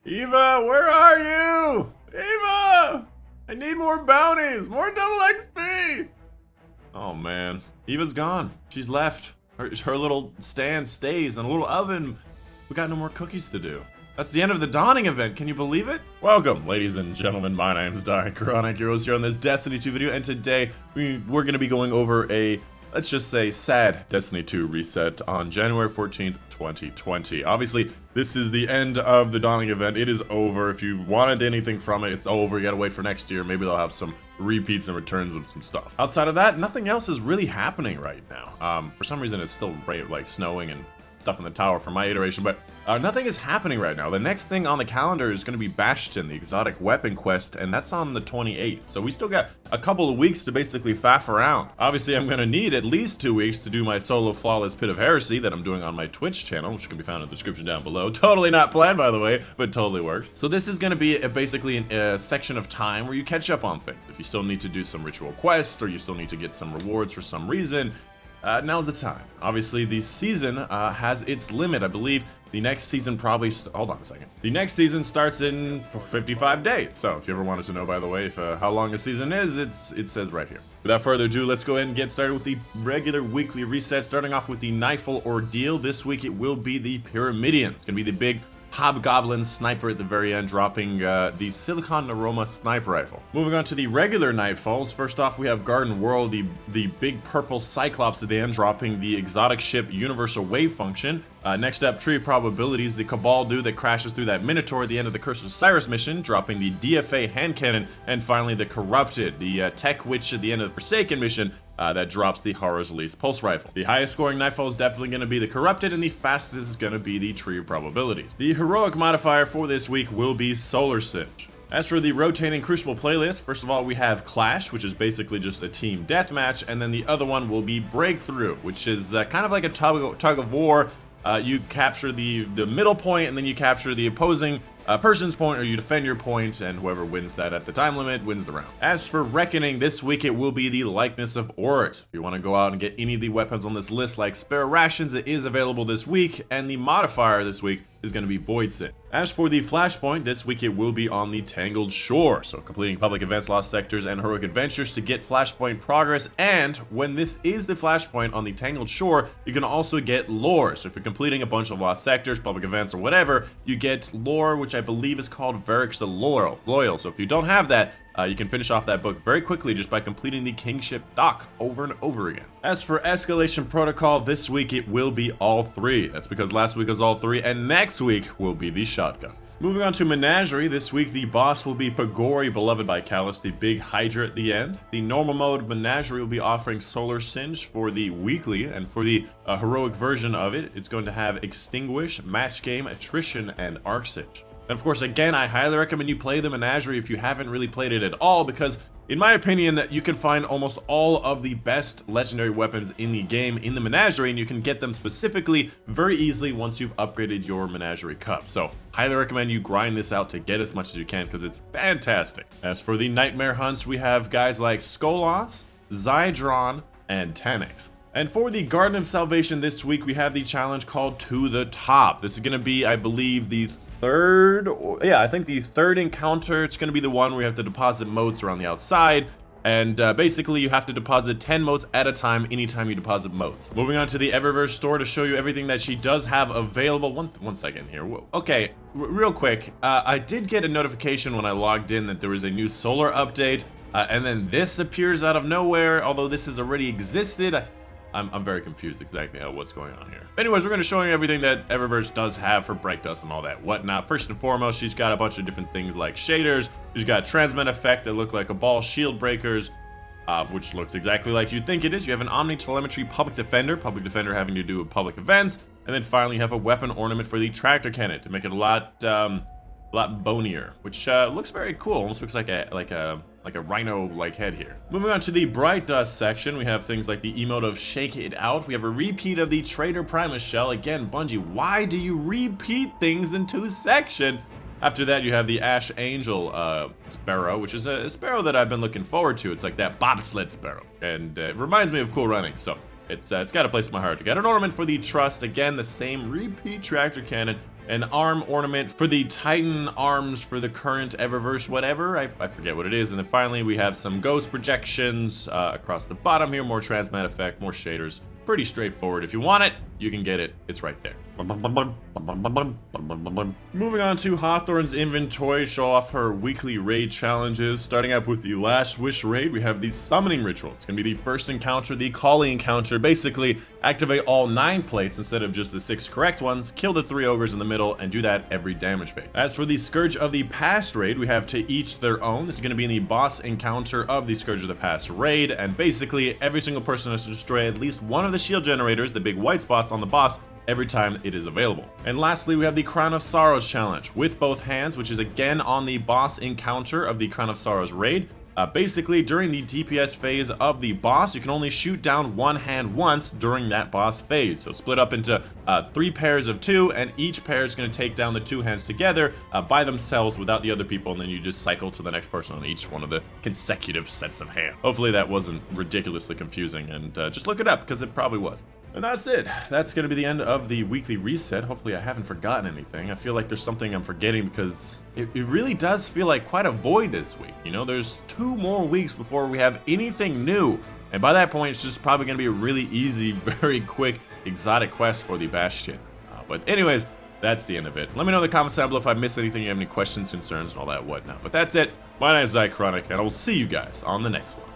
Eva, where are you? Eva! I need more bounties, more double XP! Oh man, Eva's gone. She's left. Her little stand stays in a little oven. We got no more cookies to do. That's the end of the Dawning event, can you believe it? Welcome, ladies and gentlemen, my name's Dychronic, your host here on this Destiny 2 video, and today we're gonna be going over a, let's just say, sad Destiny 2 reset on January 14th, 2020. Obviously, this is the end of the Dawning event. It is over. If you wanted anything from it, it's over. You gotta wait for next year. Maybe they'll have some repeats and returns of some stuff. Outside of that, nothing else is really happening right now. For some reason, it's still like snowing and stuff in the tower for my iteration, but nothing is happening right now. The next thing on the calendar is going to be Bastion, the exotic weapon quest, and that's on the 28th. So we still got a couple of weeks to basically faff around. Obviously, I'm going to need at least 2 weeks to do my solo flawless Pit of Heresy that I'm doing on my Twitch channel, which can be found in the description down below. Totally not planned, by the way, but totally works. So this is going to be basically a section of time where you catch up on things. If you still need to do some ritual quests, or you still need to get some rewards for some reason, now's the time. Obviously, the season has its limit. I believe the next season probably... hold on a second. The next season starts in 55 days. So if you ever wanted to know, by the way, if how long a season is, it says right here. Without further ado, let's go ahead and get started with the regular weekly reset. Starting off with the Nightfall ordeal. This week, it will be the Pyramidion. It's going to be the big Hobgoblin sniper at the very end, dropping the Silicon Aroma sniper rifle. Moving on to the regular Nightfalls. First off, we have Garden World, the big purple Cyclops at the end, dropping the exotic ship Universal Wave function. Next up, Tree of Probabilities, the Cabal dude that crashes through that Minotaur at the end of the Curse of Cyrus mission, dropping the DFA hand cannon, and finally the Corrupted, the Tech Witch at the end of the Forsaken mission, that drops the Horror's Release pulse rifle. The highest scoring Nightfall is definitely going to be the Corrupted, and the fastest is going to be the Tree of Probabilities. The heroic modifier for this week will be Solar Singe. As for the rotating Crucible playlist, first of all, we have Clash, which is basically just a team deathmatch, and then the other one will be Breakthrough, which is kind of like a tug of war. You capture the middle point, and then you capture the opposing person's point, or you defend your point, and whoever wins that at the time limit wins the round. As for Reckoning, this week it will be the Likeness of Ort. If you want to go out and get any of the weapons on this list, like Spare Rations, it is available this week, and the modifier this week is going to be Void Sin. As for the Flashpoint, this week it will be on the Tangled Shore, so completing public events, lost sectors, and heroic adventures to get Flashpoint progress. And when this is the Flashpoint on the Tangled Shore, you can also get lore. So if you're completing a bunch of lost sectors, public events, or whatever, you get lore, which I believe is called Varix the Loyal. So if you don't have that, you can finish off that book very quickly just by completing the Kingship Dock over and over again. As for Escalation Protocol, this week it will be all 3. That's because last week was all 3, and next week will be the Shotgun. Moving on to Menagerie, this week the boss will be Pagori, beloved by Callus, the big Hydra at the end. The normal mode Menagerie will be offering Solar Singe for the weekly, and for the heroic version of it, it's going to have Extinguish, Match Game, Attrition, and Arc Singe. And of course, again, I highly recommend you play the Menagerie if you haven't really played it at all, because in my opinion, you can find almost all of the best legendary weapons in the game in the Menagerie, and you can get them specifically very easily once you've upgraded your Menagerie Cup. So, highly recommend you grind this out to get as much as you can, because it's fantastic. As for the Nightmare Hunts, we have guys like Skolas, Zydron, and Tanix. And for the Garden of Salvation this week, we have the challenge called To the Top. This is going to be, I believe, the I think the third encounter. It's going to be the one where you have to deposit motes around the outside, and basically you have to deposit 10 motes at a time anytime you deposit motes. Moving on to the Eververse Store to show you everything that she does have available. One second here. Okay, real quick, I did get a notification when I logged in that there was a new solar update, and then this appears out of nowhere, although this has already existed. I'm very confused exactly what's going on here. Anyways, we're going to show you everything that Eververse does have for Break Dust and all that whatnot. First and foremost, she's got a bunch of different things like shaders. She's got transmit effect that look like a ball, shield breakers, which looks exactly like you'd think it is. You have an Omni Telemetry Public Defender having to do with public events. And then finally, you have a weapon ornament for the Tractor Cannon to make it a lot bonier, which looks very cool. Almost looks like a rhino-like head here. Moving on to the Bright Dust section, we have things like the emote of Shake It Out. We have a repeat of the Trader Primus shell. Again, Bungie, why do you repeat things in 2 sections? After that, you have the Ash Angel Sparrow, which is a sparrow that I've been looking forward to. It's like that bobsled sparrow, and it reminds me of Cool Running, so it's got a place in my heart. You got an ornament for the Trust, again, the same repeat Tractor Cannon, an arm ornament for the Titan arms for the current Eververse whatever, I forget what it is, and then finally we have some ghost projections across the bottom here, more transmat effect, more shaders. Pretty straightforward. If you want it, you can get it. It's right there. Moving on to Hawthorne's inventory, show off her weekly raid challenges. Starting up with the Last Wish raid, we have the summoning ritual. It's going to be the first encounter, the calling encounter. Basically, activate all 9 plates instead of just the 6 correct ones, kill the 3 ogres in the middle, and do that every damage phase. As for the Scourge of the Past raid, we have To Each Their Own. This is going to be in the boss encounter of the Scourge of the Past raid, and basically every single person has to destroy at least one of the shield generators, the big white spots on the boss, every time it is available. And lastly, we have the Crown of Sorrows challenge with both hands, which is again on the boss encounter of the Crown of Sorrows raid. Basically, during the DPS phase of the boss, you can only shoot down one hand once during that boss phase. So split up into 3 pairs of 2, and each pair is going to take down the 2 hands together by themselves without the other people, and then you just cycle to the next person on each one of the consecutive sets of hands. Hopefully that wasn't ridiculously confusing, and just look it up, because it probably was. And that's it. That's going to be the end of the weekly reset. Hopefully I haven't forgotten anything. I feel like there's something I'm forgetting because it really does feel like quite a void this week. You know, there's 2 more weeks before we have anything new. And by that point, it's just probably going to be a really easy, very quick, exotic quest for the Bastion. But anyways, that's the end of it. Let me know in the comments down below if I missed anything, you have any questions, concerns, and all that whatnot. But that's it. My name is Dychronic, and I will see you guys on the next one.